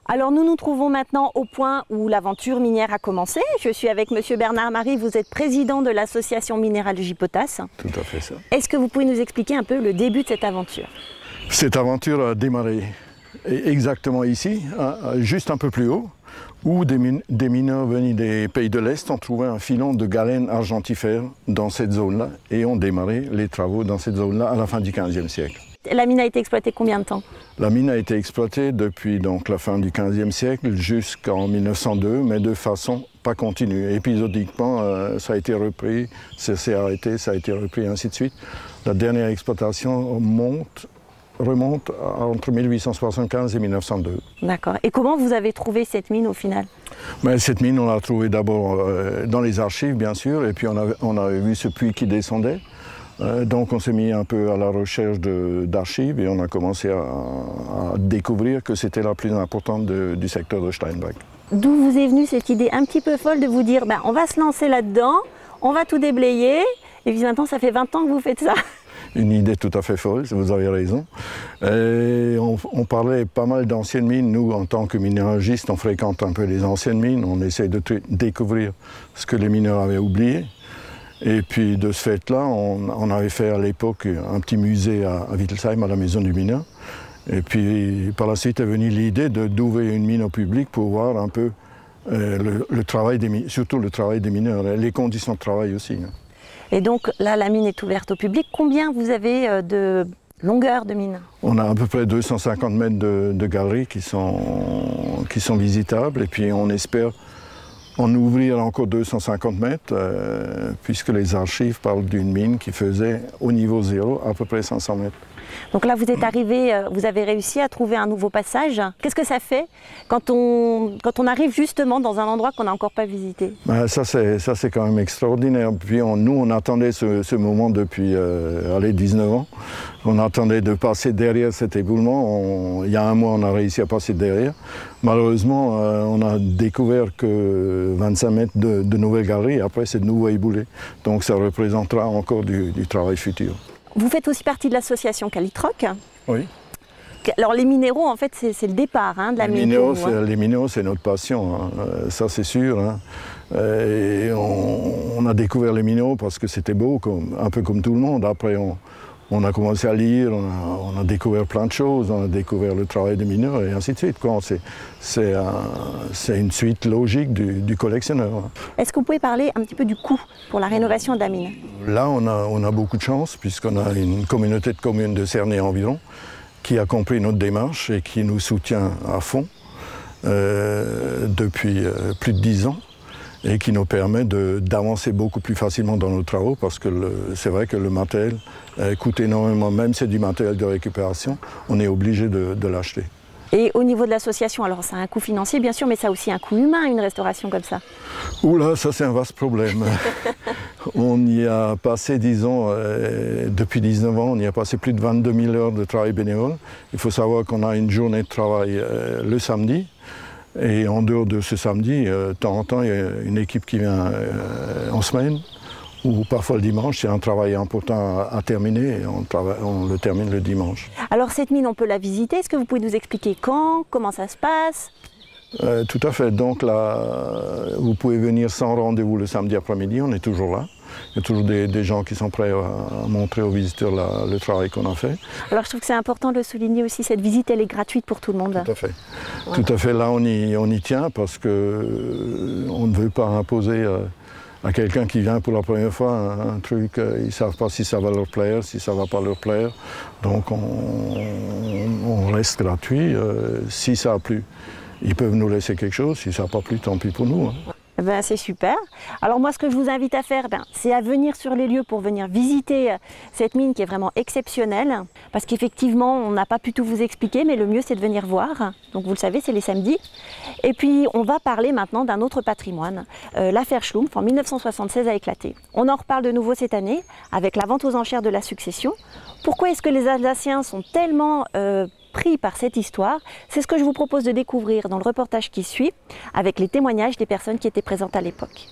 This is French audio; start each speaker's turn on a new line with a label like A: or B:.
A: Alors nous nous trouvons maintenant au point où l'aventure minière a commencé. Je suis avec Monsieur Bernard Marie, vous êtes président de l'association Minéralogie Potasse.
B: Tout à fait ça.
A: Est-ce que vous pouvez nous expliquer un peu le début de cette aventure?
B: Cette aventure a démarré exactement ici, juste un peu plus haut, où des mineurs venus des pays de l'Est ont trouvé un filon de galène argentifère dans cette zone-là et ont démarré les travaux dans cette zone-là à la fin du XVe siècle.
A: La mine a été exploitée combien de temps?
B: La mine a été exploitée depuis donc, la fin du XVe siècle jusqu'en 1902, mais de façon pas continue. Épisodiquement, ça a été repris, ça s'est arrêté, ça a été repris, ainsi de suite. La dernière exploitation remonte entre 1875 et 1902.
A: D'accord. Et comment vous avez trouvé cette mine au final?
B: Mais cette mine, on l'a trouvée d'abord dans les archives, bien sûr, et puis on avait vu ce puits qui descendait. Donc on s'est mis un peu à la recherche d'archives et on a commencé à découvrir que c'était la plus importante du secteur de Steinbach.
A: D'où vous est venue cette idée un petit peu folle de vous dire on va se lancer là-dedans, on va tout déblayer, et puis maintenant ça fait 20 ans que vous faites ça?
B: Une idée tout à fait folle, vous avez raison. Et on parlait pas mal d'anciennes mines. Nous, en tant que minéralogistes, on fréquente un peu les anciennes mines, on essaie de découvrir ce que les mineurs avaient oublié. Et puis de ce fait-là, on avait fait à l'époque un petit musée à Wittelsheim, à la maison du mineur. Et puis par la suite est venue l'idée d'ouvrir une mine au public pour voir un peu le travail surtout le travail des mineurs, les conditions de travail aussi.
A: Et donc là, la mine est ouverte au public. Combien vous avez de longueur de mine?
B: On a à peu près 250 mètres de galeries qui sont visitables. Et puis on espère en ouvrir encore 250 mètres, puisque les archives parlent d'une mine qui faisait au niveau zéro à peu près 500 mètres.
A: Donc là, vous êtes arrivé, vous avez réussi à trouver un nouveau passage. Qu'est-ce que ça fait quand on arrive justement dans un endroit qu'on n'a encore pas visité?
B: Ben, ça, c'est quand même extraordinaire. Puis nous, on attendait ce moment depuis 19 ans. On attendait de passer derrière cet éboulement. Il y a un mois, on a réussi à passer derrière. Malheureusement, on a découvert que 25 mètres de nouvelles galeries. Après, c'est de nouveau éboulé. Donc ça représentera encore du travail futur.
A: Vous faites aussi partie de l'association Calitroc.
B: Oui.
A: Alors les minéraux, en fait, c'est le départ de la mine.
B: Les minéraux, c'est notre passion, ça c'est sûr. Et on a découvert les minéraux parce que c'était beau, un peu comme tout le monde. Après, on a commencé à lire, on a découvert plein de choses, on a découvert le travail des mineurs et ainsi de suite. C'est une suite logique du collectionneur.
A: Est-ce que vous pouvez parler un petit peu du coût pour la rénovation de la mine?
B: Là, on a beaucoup de chance puisqu'on a une communauté de communes de Cernay environ qui a compris notre démarche et qui nous soutient à fond depuis plus de 10 ans. Et qui nous permet d'avancer beaucoup plus facilement dans nos travaux parce que c'est vrai que le matériel coûte énormément, même si c'est du matériel de récupération, on est obligé de l'acheter.
A: Et au niveau de l'association, alors ça a un coût financier bien sûr, mais ça a aussi un coût humain, une restauration comme ça?
B: Oula, ça c'est un vaste problème. On y a passé, disons, depuis 19 ans, on y a passé plus de 22 000 heures de travail bénévole. Il faut savoir qu'on a une journée de travail le samedi. Et en dehors de ce samedi, de temps en temps, il y a une équipe qui vient en semaine, ou parfois le dimanche, c'est un travail important à terminer, et on le termine le dimanche.
A: Alors cette mine, on peut la visiter, est-ce que vous pouvez nous expliquer quand, comment ça se passe?
B: Tout à fait, donc là, vous pouvez venir sans rendez-vous le samedi après-midi, on est toujours là. Il y a toujours des gens qui sont prêts à montrer aux visiteurs le travail qu'on a fait.
A: Alors je trouve que c'est important de le souligner aussi, cette visite elle est gratuite pour tout le monde.
B: Tout à fait.
A: Ouais.
B: Tout à fait, là on y tient parce qu'on ne veut pas imposer à quelqu'un qui vient pour la première fois un truc, ils ne savent pas si ça va leur plaire, si ça ne va pas leur plaire. Donc on reste gratuit. Si ça a plu, ils peuvent nous laisser quelque chose. Si ça n'a pas plu, tant pis pour nous.
A: C'est super. Alors moi ce que je vous invite à faire, c'est à venir sur les lieux pour venir visiter cette mine qui est vraiment exceptionnelle. Parce qu'effectivement on n'a pas pu tout vous expliquer, mais le mieux c'est de venir voir. Donc vous le savez, c'est les samedis. Et puis on va parler maintenant d'un autre patrimoine. L'affaire Schlumpf en 1976 a éclaté. On en reparle de nouveau cette année avec la vente aux enchères de la succession. Pourquoi est-ce que les Alsaciens sont tellement pris par cette histoire? C'est ce que je vous propose de découvrir dans le reportage qui suit, avec les témoignages des personnes qui étaient présentes à l'époque.